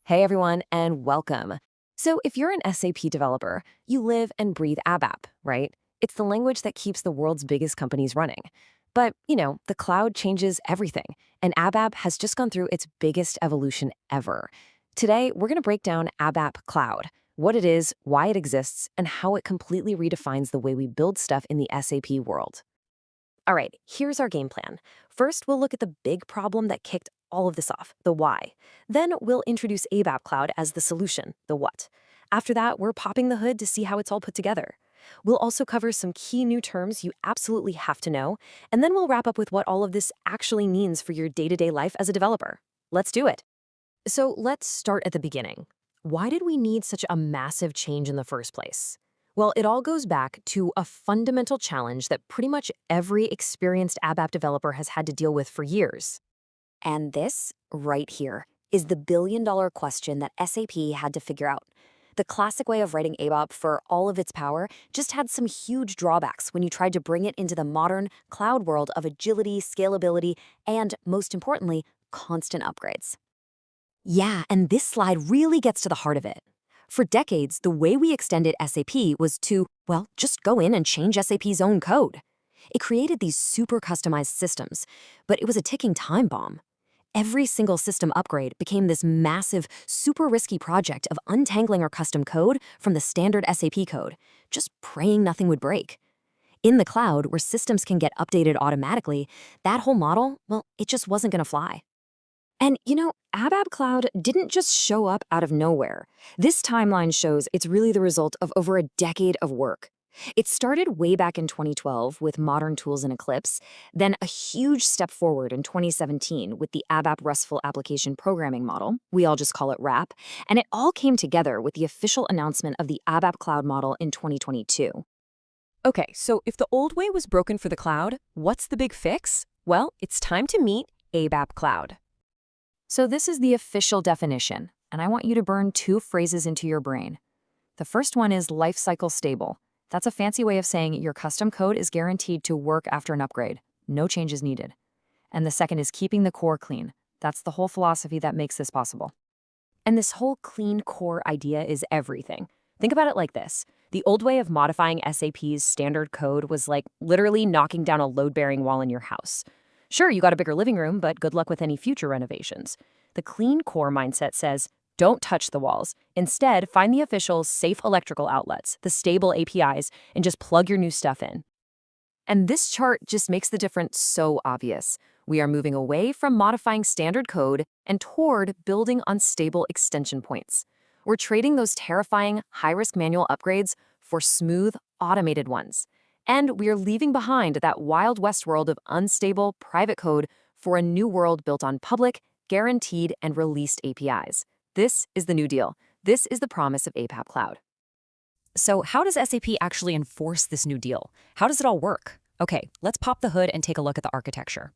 Hey everyone, and welcome. So, if you're an SAP developer, you live and breathe ABAP, right? It's the language that keeps the world's biggest companies running. But, the cloud changes everything, and ABAP has just gone through its biggest evolution ever. Today, we're going to break down ABAP Cloud, what it is, why it exists, and how it completely redefines the way we build stuff in the SAP world. All right, here's our game plan. First, we'll look at the big problem that kicked all of this off, the why. Then we'll introduce ABAP Cloud as the solution, the what. After that, we're popping the hood to see how it's all put together. We'll also cover some key new terms you absolutely have to know, and then we'll wrap up with what all of this actually means for your day-to-day life as a developer. Let's do it. So let's start at the beginning. Why did we need such a massive change in the first place? Well, it all goes back to a fundamental challenge that pretty much every experienced ABAP developer has had to deal with for years. And this, right here, is the billion-dollar question that SAP had to figure out. The classic way of writing ABAP for all of its power just had some huge drawbacks when you tried to bring it into the modern cloud world of agility, scalability, and, most importantly, constant upgrades. Yeah, and this slide really gets to the heart of it. For decades, the way we extended SAP was to, well, just go in and change SAP's own code. It created these super customized systems, but it was a ticking time bomb. Every single system upgrade became this massive, super risky project of untangling our custom code from the standard SAP code, just praying nothing would break. In the cloud, where systems can get updated automatically, that whole model, well, it just wasn't going to fly. And ABAP Cloud didn't just show up out of nowhere. This timeline shows it's really the result of over a decade of work. It started way back in 2012 with modern tools in Eclipse, then a huge step forward in 2017 with the ABAP RESTful Application Programming Model, we all just call it RAP, and it all came together with the official announcement of the ABAP Cloud model in 2022. Okay, so if the old way was broken for the cloud, what's the big fix? Well, it's time to meet ABAP Cloud. So this is the official definition, and I want you to burn two phrases into your brain. The first one is lifecycle stable. That's a fancy way of saying your custom code is guaranteed to work after an upgrade. No changes needed. And the second is keeping the core clean. That's the whole philosophy that makes this possible. And this whole clean core idea is everything. Think about it like this. The old way of modifying SAP's standard code was like literally knocking down a load-bearing wall in your house. Sure, you got a bigger living room, but good luck with any future renovations. The clean core mindset says, don't touch the walls. Instead, find the official safe electrical outlets, the stable APIs, and just plug your new stuff in. And this chart just makes the difference so obvious. We are moving away from modifying standard code and toward building on stable extension points. We're trading those terrifying, high-risk manual upgrades for smooth, automated ones. And we are leaving behind that Wild West world of unstable, private code for a new world built on public, guaranteed, and released APIs. This is the new deal. This is the promise of ABAP Cloud. So how does SAP actually enforce this new deal? How does it all work? Okay, let's pop the hood and take a look at the architecture.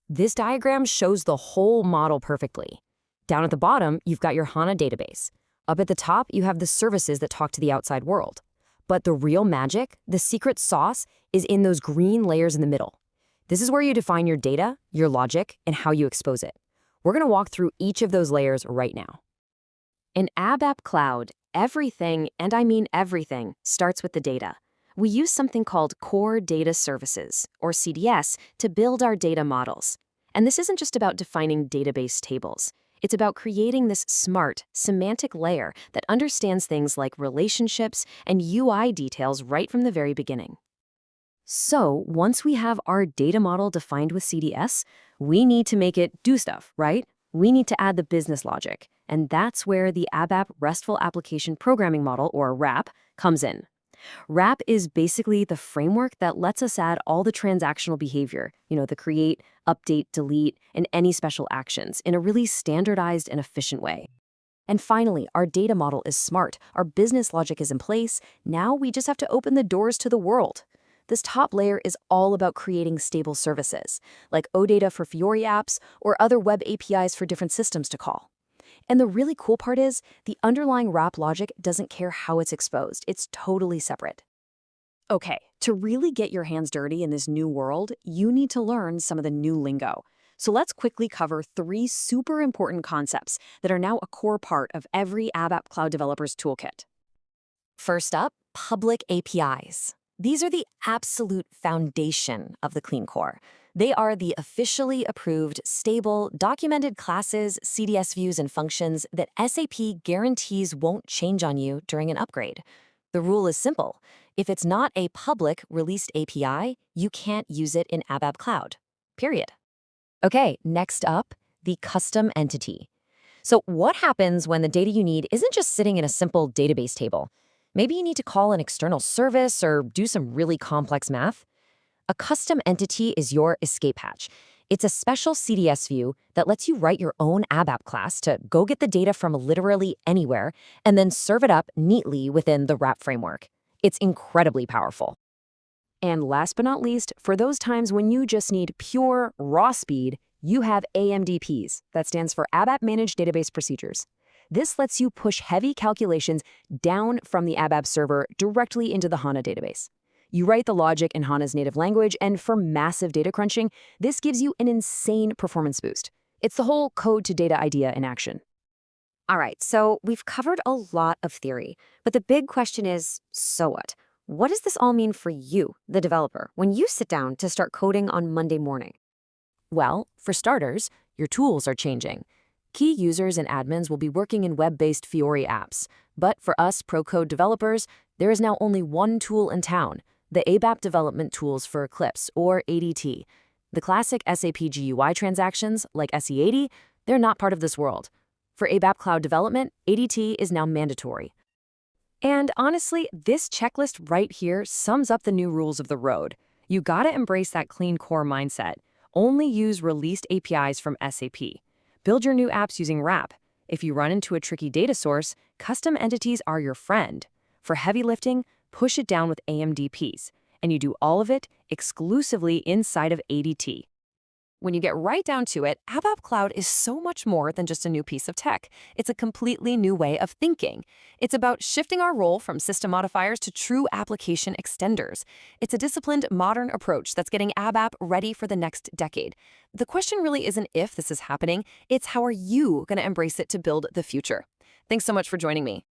This diagram shows the whole model perfectly. Down at the bottom, you've got your HANA database. Up at the top, you have the services that talk to the outside world. But the real magic, the secret sauce, is in those green layers in the middle. This is where you define your data, your logic, and how you expose it. We're going to walk through each of those layers right now. In ABAP Cloud, everything, and I mean everything, starts with the data. We use something called Core Data Services, or CDS, to build our data models. And this isn't just about defining database tables. It's about creating this smart, semantic layer that understands things like relationships and UI details right from the very beginning. So, once we have our data model defined with CDS, we need to make it do stuff, right? We need to add the business logic, and that's where the ABAP RESTful Application Programming Model, or RAP, comes in. RAP is basically the framework that lets us add all the transactional behavior, the create, update, delete, and any special actions in a really standardized and efficient way. And finally, our data model is smart. Our business logic is in place. Now we just have to open the doors to the world. This top layer is all about creating stable services, like OData for Fiori apps or other web APIs for different systems to call. And the really cool part is, the underlying RAP logic doesn't care how it's exposed. It's totally separate. Okay, to really get your hands dirty in this new world, you need to learn some of the new lingo. So let's quickly cover 3 super important concepts that are now a core part of every ABAP Cloud developer's toolkit. First up, public APIs. These are the absolute foundation of the clean core. They are the officially approved, stable, documented classes, CDS views, and functions that SAP guarantees won't change on you during an upgrade. The rule is simple. If it's not a public released API, you can't use it in ABAP Cloud. Period. Okay, next up, the custom entity. So what happens when the data you need isn't just sitting in a simple database table? Maybe you need to call an external service or do some really complex math. A custom entity is your escape hatch. It's a special CDS view that lets you write your own ABAP class to go get the data from literally anywhere and then serve it up neatly within the wrap framework. It's incredibly powerful. And last but not least, for those times when you just need pure, raw speed, you have AMDPs. That stands for ABAP Managed Database Procedures. This lets you push heavy calculations down from the ABAP server directly into the HANA database. You write the logic in HANA's native language, and for massive data crunching, this gives you an insane performance boost. It's the whole code-to-data idea in action. All right, so we've covered a lot of theory, but the big question is, so what? What does this all mean for you, the developer, when you sit down to start coding on Monday morning? Well, for starters, your tools are changing. Key users and admins will be working in web-based Fiori apps. But for us pro-code developers, there is now only one tool in town, the ABAP development tools for Eclipse, or ADT. The classic SAP GUI transactions, like SE80, they're not part of this world. For ABAP Cloud development, ADT is now mandatory. And honestly, this checklist right here sums up the new rules of the road. You gotta embrace that clean core mindset. Only use released APIs from SAP. Build your new apps using wrap. If you run into a tricky data source, custom entities are your friend. For heavy lifting, push it down with AMDPs. And you do all of it exclusively inside of ADT. When you get right down to it, ABAP Cloud is so much more than just a new piece of tech. It's a completely new way of thinking. It's about shifting our role from system modifiers to true application extenders. It's a disciplined, modern approach that's getting ABAP ready for the next decade. The question really isn't if this is happening, it's how are you going to embrace it to build the future. Thanks so much for joining me.